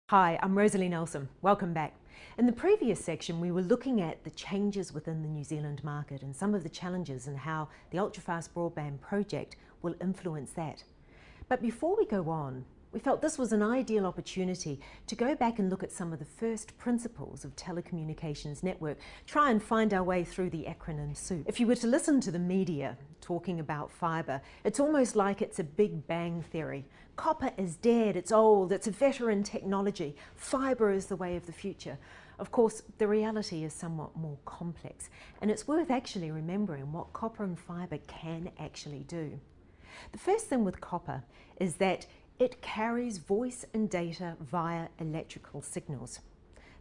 Hi, I'm Rosalie Nelson. Welcome back. In the previous section, we were looking at the changes within the New Zealand market and some of the challenges and how the ultra-fast broadband project will influence that. But before we go on, we felt this was an ideal opportunity to go back and look at some of the first principles of telecommunications network, try and find our way through the acronym soup. If you were to listen to the media talking about fibre, it's almost like it's a big bang theory. Copper is dead, it's old, it's a veteran technology. Fibre is the way of the future. Of course, the reality is somewhat more complex, and it's worth actually remembering what copper and fibre can actually do. The first thing with copper is that it carries voice and data via electrical signals.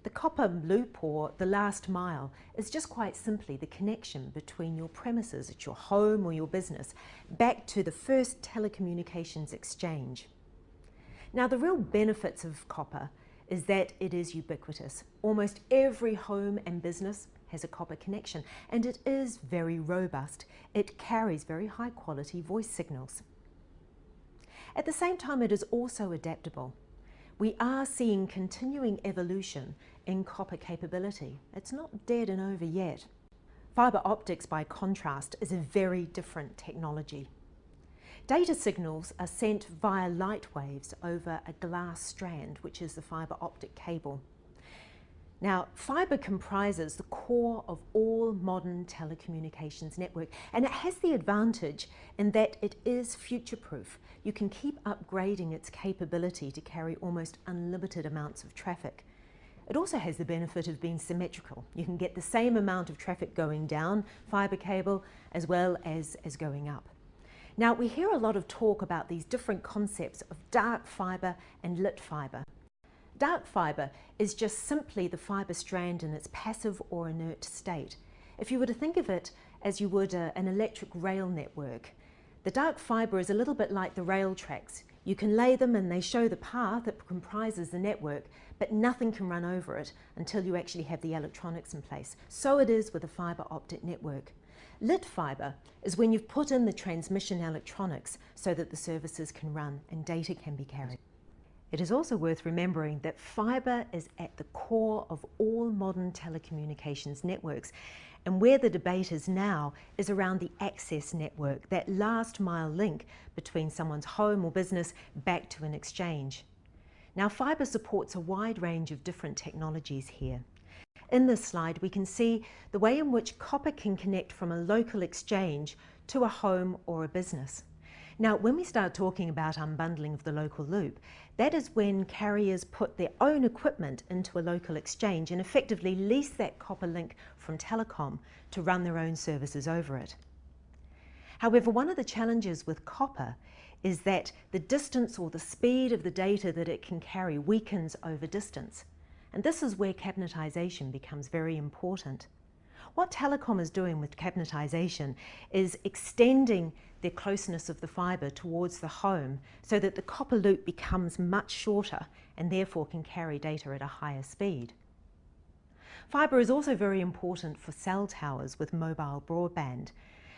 The copper loop, or the last mile, is just quite simply the connection between your premises at your home or your business back to the first telecommunications exchange. Now, the real benefits of copper is that it is ubiquitous. Almost every home and business has a copper connection, and it is very robust. It carries very high quality voice signals. At the same time, it is also adaptable. We are seeing continuing evolution in copper capability. It's not dead and over yet. Fibre optics, by contrast, is a very different technology. Data signals are sent via light waves over a glass strand, which is the fibre optic cable. Now, fibre comprises the core of all modern telecommunications network, and it has the advantage in that it is future-proof. You can keep upgrading its capability to carry almost unlimited amounts of traffic. It also has the benefit of being symmetrical. You can get the same amount of traffic going down fibre cable as well as going up. Now, we hear a lot of talk about these different concepts of dark fibre and lit fibre. Dark fibre is just simply the fibre strand in its passive or inert state. If you were to think of it as you would an electric rail network, the dark fibre is a little bit like the rail tracks. You can lay them and they show the path that comprises the network, but nothing can run over it until you actually have the electronics in place. So it is with a fibre optic network. Lit fibre is when you've put in the transmission electronics so that the services can run and data can be carried. It is also worth remembering that fibre is at the core of all modern telecommunications networks, and where the debate is now is around the access network, that last mile link between someone's home or business back to an exchange. Now, fibre supports a wide range of different technologies here. In this slide, we can see the way in which copper can connect from a local exchange to a home or a business. Now, when we start talking about unbundling of the local loop, that is when carriers put their own equipment into a local exchange and effectively lease that copper link from Telecom to run their own services over it. However, one of the challenges with copper is that the distance or the speed of the data that it can carry weakens over distance. And this is where cabinetization becomes very important. What Telecom is doing with cabinetization is extending the closeness of the fibre towards the home so that the copper loop becomes much shorter and therefore can carry data at a higher speed. Fibre is also very important for cell towers with mobile broadband.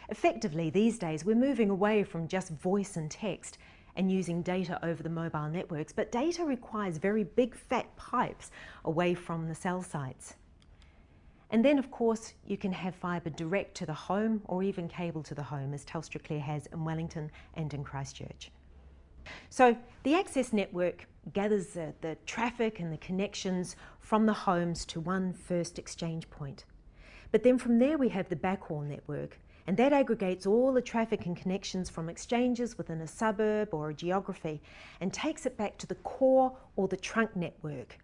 Effectively, these days we're moving away from just voice and text and using data over the mobile networks, but data requires very big fat pipes away from the cell sites. And then, of course, you can have fibre direct to the home or even cable to the home, as Telstra Clear has in Wellington and in Christchurch. So the access network gathers the traffic and the connections from the homes to one first exchange point. But then from there we have the backhaul network, and that aggregates all the traffic and connections from exchanges within a suburb or a geography and takes it back to the core or the trunk network.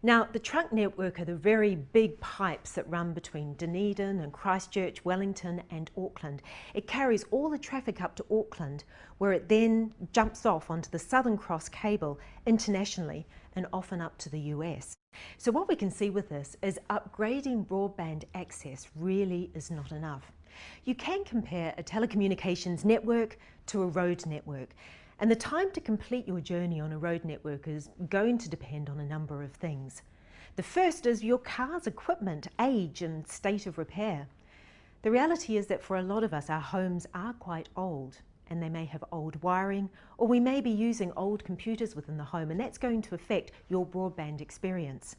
Now, the trunk network are the very big pipes that run between Dunedin and Christchurch, Wellington and Auckland. It carries all the traffic up to Auckland, where it then jumps off onto the Southern Cross cable internationally and often up to the US. So what we can see with this is upgrading broadband access really is not enough. You can compare a telecommunications network to a road network. And the time to complete your journey on a road network is going to depend on a number of things. The first is your car's equipment, age and state of repair. The reality is that for a lot of us, our homes are quite old and they may have old wiring, or we may be using old computers within the home, and that's going to affect your broadband experience.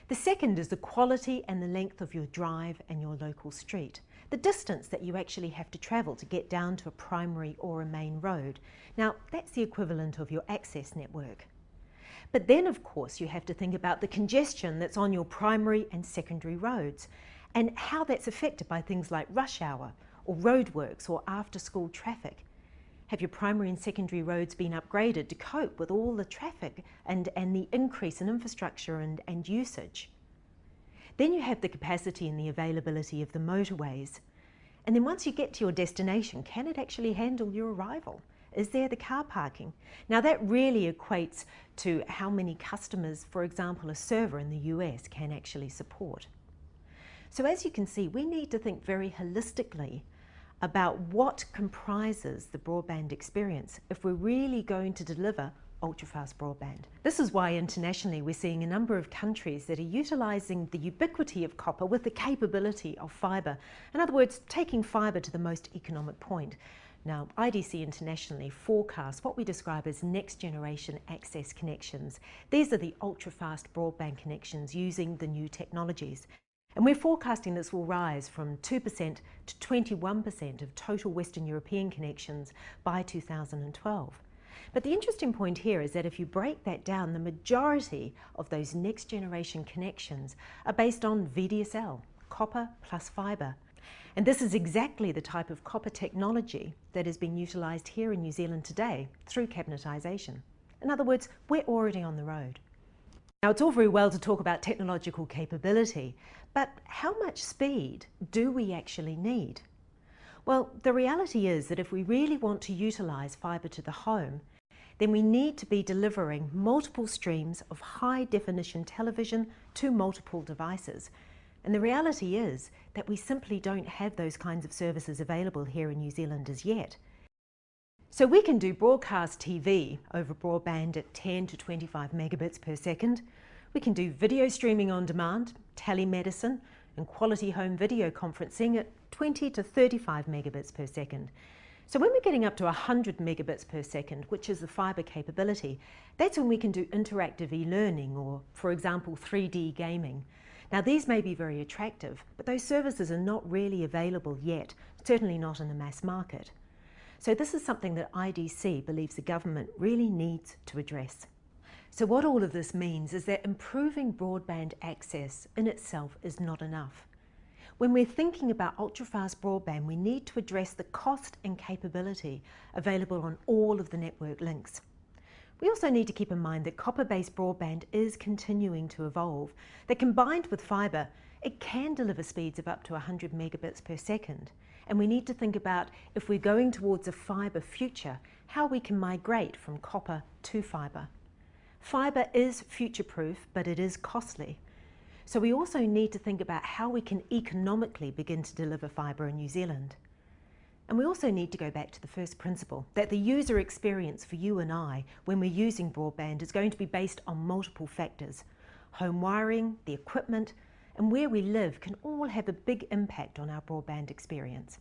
The second is the quality and the length of your drive and your local street. The distance that you actually have to travel to get down to a primary or a main road. Now, that's the equivalent of your access network. But then, of course, you have to think about the congestion that's on your primary and secondary roads and how that's affected by things like rush hour or roadworks or after-school traffic. Have your primary and secondary roads been upgraded to cope with all the traffic and the increase in infrastructure and usage? Then you have the capacity and the availability of the motorways. And then once you get to your destination, can it actually handle your arrival? Is there the car parking? Now that really equates to how many customers, for example, a server in the US can actually support. So as you can see, we need to think very holistically about what comprises the broadband experience if we're really going to deliver ultra-fast broadband. This is why internationally we're seeing a number of countries that are utilising the ubiquity of copper with the capability of fibre. In other words, taking fibre to the most economic point. Now, IDC internationally forecasts what we describe as next generation access connections. These are the ultra-fast broadband connections using the new technologies. And we're forecasting this will rise from 2% to 21% of total Western European connections by 2012. But the interesting point here is that if you break that down, the majority of those next generation connections are based on VDSL, copper plus fibre. And this is exactly the type of copper technology that is being utilised here in New Zealand today through cabinetisation. In other words, we're already on the road. Now, it's all very well to talk about technological capability, but how much speed do we actually need? Well, the reality is that if we really want to utilise fibre to the home, then we need to be delivering multiple streams of high-definition television to multiple devices. And the reality is that we simply don't have those kinds of services available here in New Zealand as yet. So we can do broadcast TV over broadband at 10 to 25 megabits per second. We can do video streaming on demand, telemedicine, and quality home video conferencing at 20 to 35 megabits per second. So when we're getting up to 100 megabits per second, which is the fibre capability, that's when we can do interactive e-learning or, for example, 3D gaming. Now these may be very attractive, but those services are not really available yet, certainly not in the mass market. So this is something that IDC believes the government really needs to address. So what all of this means is that improving broadband access in itself is not enough. When we're thinking about ultra-fast broadband, we need to address the cost and capability available on all of the network links. We also need to keep in mind that copper-based broadband is continuing to evolve, that combined with fibre, it can deliver speeds of up to 100 megabits per second. And we need to think about, if we're going towards a fibre future, how we can migrate from copper to fibre. Fibre is future-proof, but it is costly. So we also need to think about how we can economically begin to deliver fibre in New Zealand. And we also need to go back to the first principle, that the user experience for you and I when we're using broadband is going to be based on multiple factors. Home wiring, the equipment, and where we live can all have a big impact on our broadband experience.